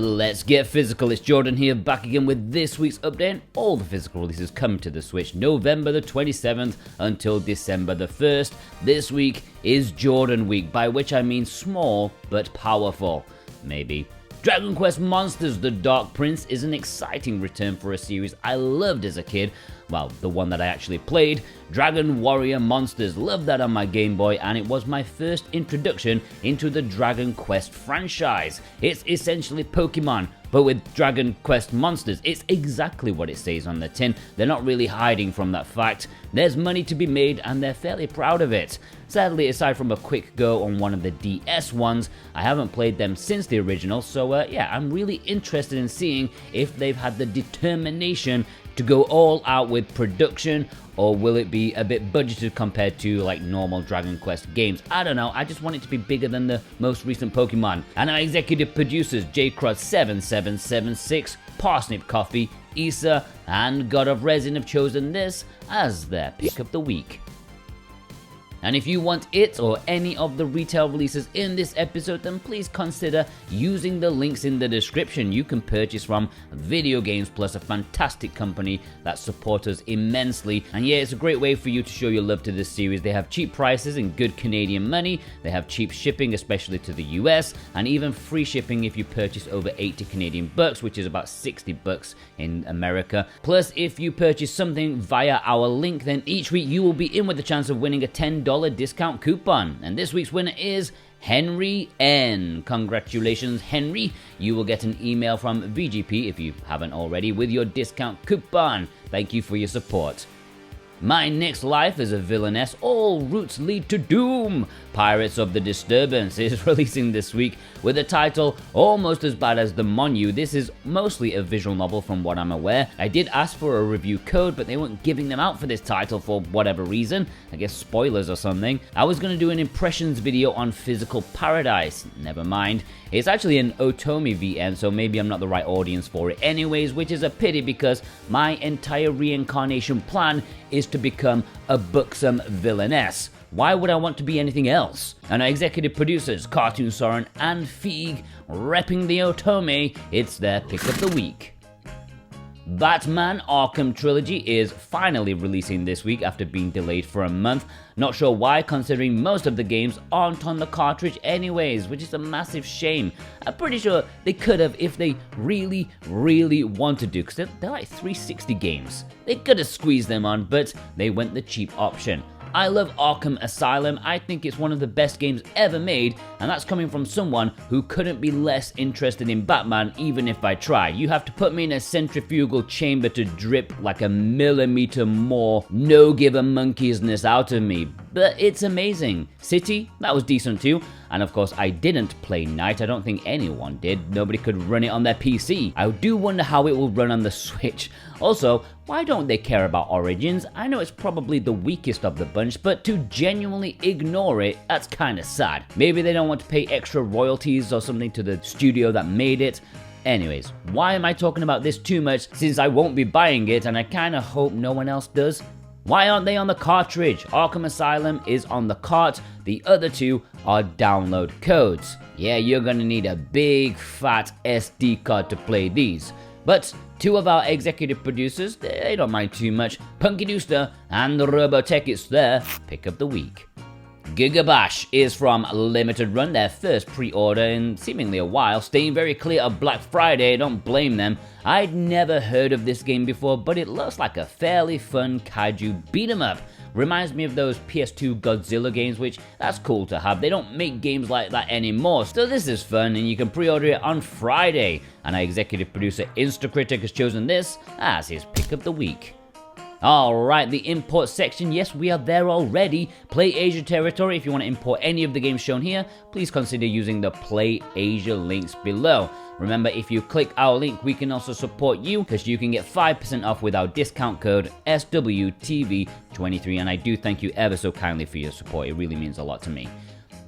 Let's get physical. It's Jordan here, back again with this week's update. All the physical releases coming to the Switch November the 27th until December the 1st. This week is Jordan week, by which I mean small but powerful. Maybe. Dragon Quest Monsters: The Dark Prince is an exciting return for a series I loved as a kid. Well, the one that I actually played, Dragon Warrior Monsters. Loved that on my Game Boy, and it was my first introduction into the Dragon Quest franchise. It's essentially Pokemon, but with Dragon Quest Monsters. It's exactly what it says on the tin. They're not really hiding from that fact. There's money to be made, and they're fairly proud of it. Sadly, aside from a quick go on one of the DS ones, I haven't played them since the original, so yeah, I'm really interested in seeing if they've had the determination to go all out with production, or will it be a bit budgeted compared to like normal Dragon Quest games? I don't know, I just want it to be bigger than the most recent Pokemon. And our executive producers, JCrod7776, Parsnip Coffee, Issa, and God of Resin have chosen this as their pick of the week. And if you want it or any of the retail releases in this episode, then please consider using the links in the description. You can purchase from Video Games Plus, a fantastic company that supports us immensely. And yeah, it's a great way for you to show your love to this series. They have cheap prices and good Canadian money. They have cheap shipping, especially to the US, and even free shipping if you purchase over 80 Canadian bucks, which is about 60 bucks in America. Plus, if you purchase something via our link, then each week you will be in with the chance of winning a $10 discount coupon, and this week's winner is Henry N. Congratulations, Henry. You will get an email from VGP, if you haven't already, with your discount coupon. Thank you for your support. My Next Life as a Villainess, All Routes Lead to Doom. Pirates of the Disturbance is releasing this week with a title almost as bad as the Monu. This is mostly a visual novel from what I'm aware. I did ask for a review code, but they weren't giving them out for this title for whatever reason. I guess spoilers or something. I was going to do an impressions video on Physical Paradise. Never mind. It's actually an Otomi VN, so maybe I'm not the right audience for it anyways, which is a pity because my entire reincarnation plan is to become a buxom villainess. Why would I want to be anything else? And our executive producers, Cartoon Soren and Feig, repping the Otomi, it's their pick of the week. Batman Arkham Trilogy is finally releasing this week after being delayed for a month. Not sure why, considering most of the games aren't on the cartridge anyways, which is a massive shame. I'm pretty sure they could have if they really wanted to, because they're like 360 games. They could have squeezed them on, but they went the cheap option. I love Arkham Asylum. I think it's one of the best games ever made, and that's coming from someone who couldn't be less interested in Batman even if I try. You have to put me in a centrifugal chamber to drip like a millimeter more no-give-a-monkeysness out of me. But it's amazing. City, that was decent too. And of course, I didn't play Night. I don't think anyone did. Nobody could run it on their PC. I do wonder how it will run on the Switch. Also, why don't they care about Origins? I know it's probably the weakest of the bunch, but to genuinely ignore it, that's kinda sad. Maybe they don't want to pay extra royalties or something to the studio that made it. Anyways, why am I talking about this too much since I won't be buying it and I kinda hope no one else does? Why aren't they on the cartridge? Arkham Asylum is on the cart, the other two are download codes. Yeah, you're gonna need a big fat SD card to play these. But two of our executive producers, they don't mind too much. Punky Dooster and Robotech, it's their pick of the week. GigaBash is from Limited Run, their first pre-order in seemingly a while, staying very clear of Black Friday, don't blame them. I'd never heard of this game before, but it looks like a fairly fun kaiju beat-em-up. Reminds me of those PS2 Godzilla games, which that's cool to have. They don't make games like that anymore, so this is fun and you can pre-order it on Friday. And our executive producer Instacritic has chosen this as his pick of the week. Alright, the import section, yes, we are there already. Play Asia territory. If you want to import any of the games shown here, please consider using the Play Asia links below. Remember, if you click our link, we can also support you, because you can get 5% off with our discount code SWTV23, and I do thank you ever so kindly for your support. It really means a lot to me.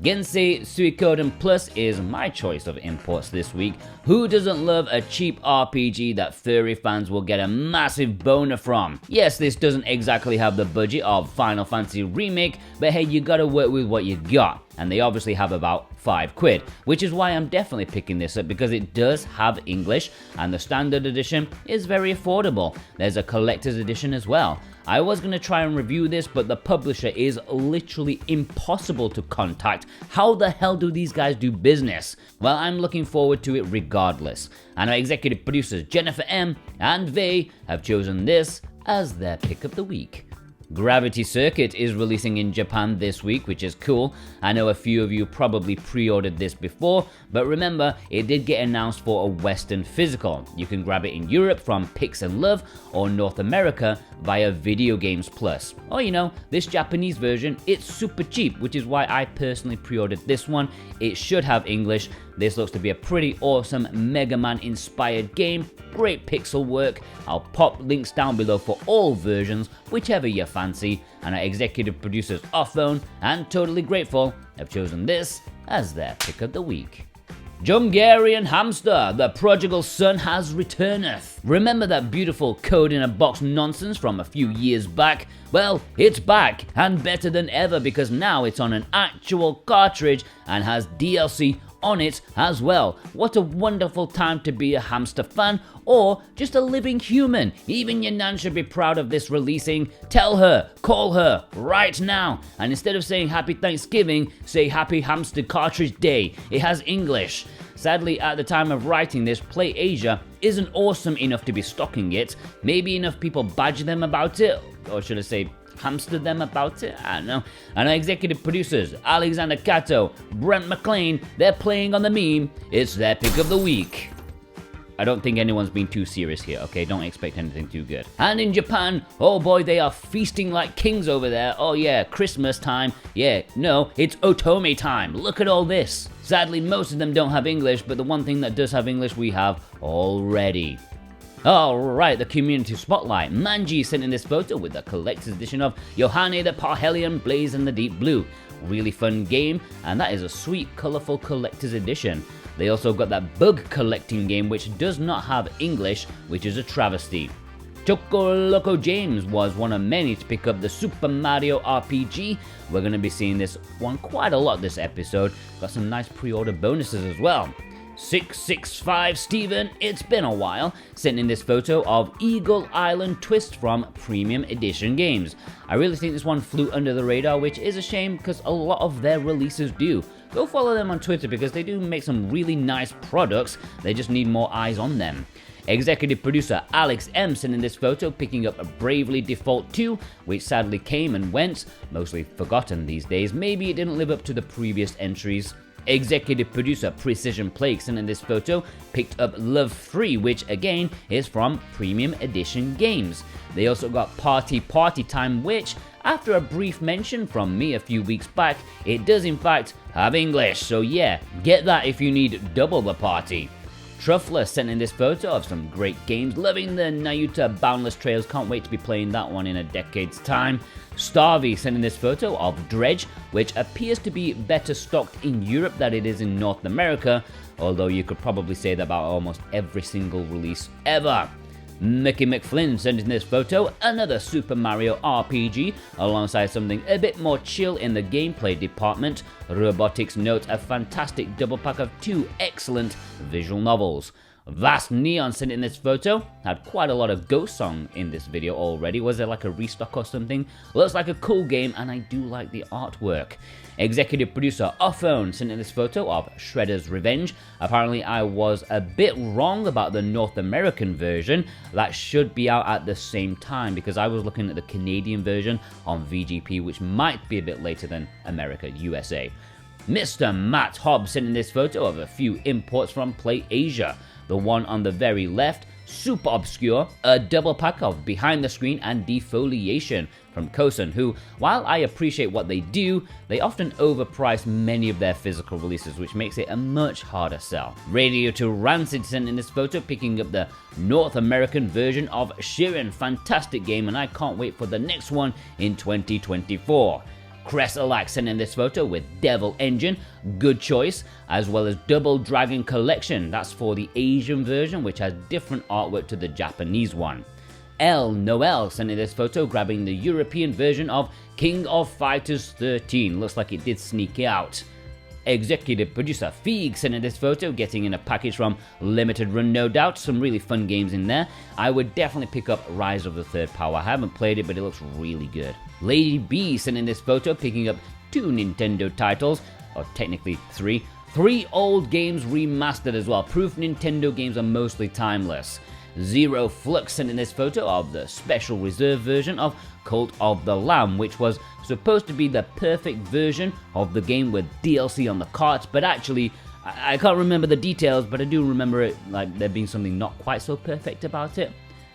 Gensei Suikoden Plus is my choice of imports this week. Who doesn't love a cheap RPG that furry fans will get a massive boner from? Yes, this doesn't exactly have the budget of Final Fantasy Remake, but hey, you gotta work with what you got. and they obviously have about £5, which is why I'm definitely picking this up, because it does have English and the standard edition is very affordable. There's a collector's edition as well. I was going to try and review this, but the publisher is literally impossible to contact. How the hell do these guys do business? Well, I'm looking forward to it regardless. And our executive producers Jennifer M. and Vey have chosen this as their pick of the week. Gravity Circuit is releasing in Japan this week, which is cool. I know a few of you probably pre-ordered this before, but remember, it did get announced for a Western physical. You can grab it in Europe from Pix and Love, or North America via Video Games Plus. Or this Japanese version, it's super cheap, which is why I personally pre-ordered this one. It should have English. This looks to be a pretty awesome Mega Man inspired game. Great pixel work. I'll pop links down below for all versions, whichever you fancy, and our executive producers Offphone and Totally Grateful have chosen this as their pick of the week. Djungarian Hamster, the prodigal son has returneth. Remember that beautiful code in a box nonsense from a few years back? Well, it's back, and better than ever, because now it's on an actual cartridge and has DLC on it as well. What a wonderful time to be a hamster fan, or just a living human. Even your nan should be proud of this releasing. Tell her, call her right now, and instead of saying Happy Thanksgiving, say Happy Hamster Cartridge Day. It has English. Sadly, at the time of writing this, Play Asia isn't awesome enough to be stocking it. Maybe enough people badger them about it, or should I say hamster them about it? I don't know. And our executive producers, Alexander Cato, Brent McLean, they're playing on the meme. It's their pick of the week. I don't think anyone's been too serious here, okay? Don't expect anything too good. And in Japan, oh boy, they are feasting like kings over there. Oh yeah, Christmas time. Yeah, no, it's Otome time. Look at all this. Sadly, most of them don't have English, but the one thing that does have English we have already. Alright, the community spotlight. Manji sent in this photo with the collector's edition of Yohane the Parhelion Blaze in the Deep Blue. Really fun game, and that is a sweet, colourful collector's edition. They also got that bug collecting game which does not have English, which is a travesty. Choco Loco James was one of many to pick up the Super Mario RPG. We're going to be seeing this one quite a lot this episode. Got some nice pre-order bonuses as well. 665 Steven, it's been a while, sent in this photo of Eagle Island Twist from Premium Edition Games. I really think this one flew under the radar, which is a shame because a lot of their releases do. Go follow them on Twitter because they do make some really nice products, they just need more eyes on them. Executive producer Alex M sent in this photo picking up a Bravely Default 2, which sadly came and went, mostly forgotten these days. Maybe it didn't live up to the previous entries. Executive producer Precision Plague sent in this photo picked up Love 3, which again is from Premium Edition Games. They also got Party Time, which, after a brief mention from me a few weeks back, it does in fact have English, so yeah, get that if you need double the party. Truffler sent in this photo of some great games, loving the Nayuta Boundless Trails, can't wait to be playing that one in a decade's time. Starvey sent in this photo of Dredge, which appears to be better stocked in Europe than it is in North America, although you could probably say that about almost every single release ever. Mickey McFlynn sent in this photo another Super Mario RPG, alongside something a bit more chill in the gameplay department. Robotics notes a fantastic double pack of 2 excellent visual novels. Vast Neon sent in this photo, had quite a lot of Ghost Song in this video already. Was there like a restock or something? Looks like a cool game and I do like the artwork. Executive producer Offphone sent in this photo of Shredder's Revenge. Apparently I was a bit wrong about the North American version. That should be out at the same time because I was looking at the Canadian version on VGP, which might be a bit later than America, USA. Mr. Matt Hobbs sent in this photo of a few imports from Play Asia. The one on the very left, super obscure, a double pack of Behind the Screen and Defoliation from Kosen, who, while I appreciate what they do, they often overprice many of their physical releases, which makes it a much harder sell. Radio to Rancid sent in this photo picking up the North American version of Shirin. Fantastic game, and I can't wait for the next one in 2024. Cress-alike sent in this photo with Devil Engine, good choice, as well as Double Dragon Collection, that's for the Asian version, which has different artwork to the Japanese one. L. Noel sending this photo, grabbing the European version of King of Fighters 13. Looks like it did sneak out. Executive producer Feig sending this photo, getting in a package from Limited Run, no doubt. Some really fun games in there. I would definitely pick up Rise of the Third Power. I haven't played it, but it looks really good. Lady B sending this photo, picking up 2 Nintendo titles, or technically 3. 3 old games remastered as well. Proof Nintendo games are mostly timeless. Zero Flux sending this photo of the special reserve version of Cult of the Lamb, which was supposed to be the perfect version of the game with DLC on the cart, but actually, I can't remember the details, but I do remember it like there being something not quite so perfect about it.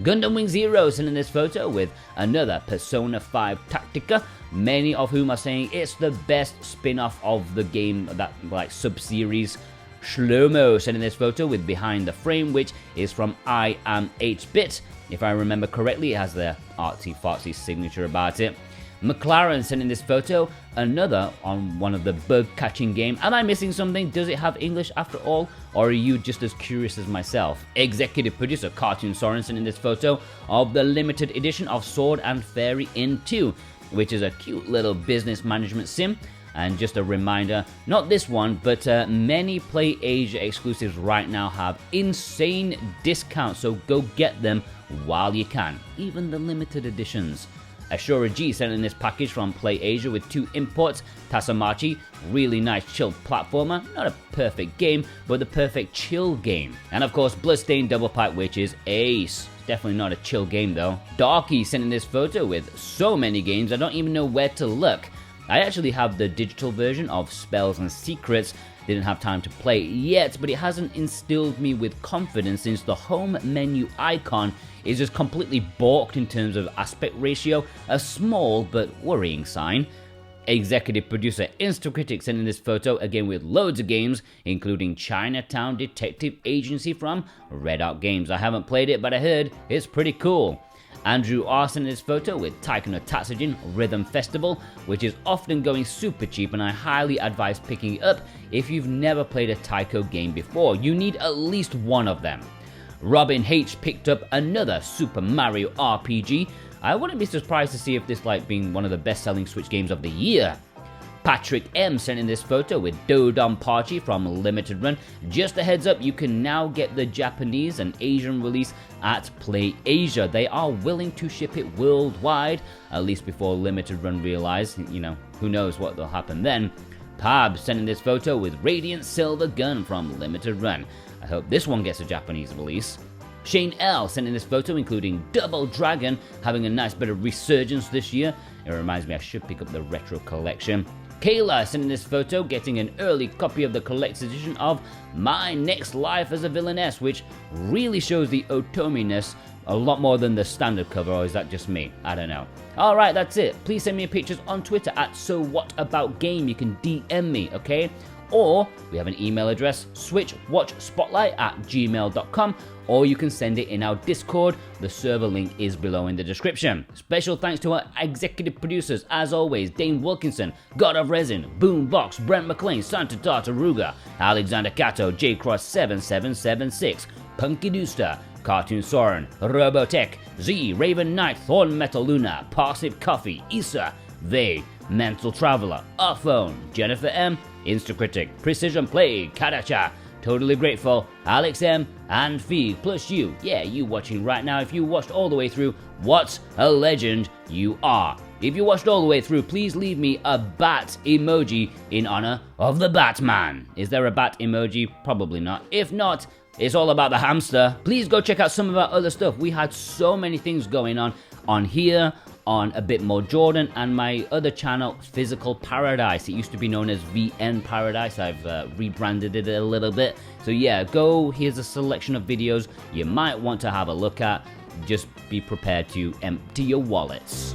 Gundam Wing Zero sending this photo with another Persona 5 Tactica, many of whom are saying it's the best spin-off of the game, that like sub-series. Shlomo sending this photo with Behind the Frame, which is from I Am 8-Bit. If I remember correctly, it has their artsy-fartsy signature about it. McLaren sending this photo, another on one of the bug-catching game. Am I missing something? Does it have English after all? Or are you just as curious as myself? Executive producer Cartoon Soren sending this photo of the limited edition of Sword and Fairy in 2, which is a cute little business management sim. And just a reminder, not this one, but many Play Asia exclusives right now have insane discounts, so go get them while you can, even the limited editions. Ashura G sent in this package from Play Asia with 2 imports. Tasamachi, really nice chilled platformer, not a perfect game, but the perfect chill game. And of course, Bloodstained Double Pipe, which is ace. Definitely not a chill game though. Darky sent in this photo with so many games, I don't even know where to look. I actually have the digital version of Spells and Secrets, didn't have time to play it yet, but it hasn't instilled me with confidence since the home menu icon is just completely balked in terms of aspect ratio, a small but worrying sign. Executive producer Instacritic sending this photo again with loads of games, including Chinatown Detective Agency from Red Out Games. I haven't played it, but I heard it's pretty cool. Andrew R sent this photo with Taiko no Tatsujin Rhythm Festival, which is often going super cheap, and I highly advise picking it up if you've never played a Taiko game before. You need at least one of them. Robin H picked up another Super Mario RPG. I wouldn't be surprised to see if this like being one of the best-selling Switch games of the year. Patrick M sent in this photo with Dodon Party from Limited Run. Just a heads up, you can now get the Japanese and Asian release at Play Asia. They are willing to ship it worldwide, at least before Limited Run realize, who knows what will happen then. Pab sending this photo with Radiant Silver Gun from Limited Run. I hope this one gets a Japanese release. Shane L sending this photo including Double Dragon, having a nice bit of resurgence this year. It reminds me I should pick up the retro collection. Kayla sending this photo, getting an early copy of the collector's edition of My Next Life as a Villainess, which really shows the Otomi-ness a lot more than the standard cover, or is that just me? I don't know. Alright, that's it. Please send me pictures on Twitter at SoWhatAboutGame. You can DM me, okay? Or we have an email address, switchwatchspotlight@gmail.com, or you can send it in our Discord. The server link is below in the description. Special thanks to our executive producers, as always, Dane Wilkinson, God of Resin, Boombox, Brent McLean, Santa Tartaruga, Alexander Cato, Jcross7776, Punky Dooster, Cartoon Soren, Robotech, Z, Raven Knight, Thorn Metal Luna, Parsnip Coffee, Issa, They, Mental Traveler, Arphone, Jennifer M, Instacritic, Precision Play, Kadacha, Totally Grateful, Alex M, and Feig, plus you. Yeah, you watching right now. If you watched all the way through, what a legend you are. If you watched all the way through, please leave me a bat emoji in honor of the Batman. Is there a bat emoji? Probably not. If not, it's all about the hamster. Please go check out some of our other stuff. We had so many things going on here, on A Bit More Jordan, and my other channel, Physical Paradise. It used to be known as VN Paradise. I've rebranded it a little bit. So yeah, here's a selection of videos you might want to have a look at. Just be prepared to empty your wallets.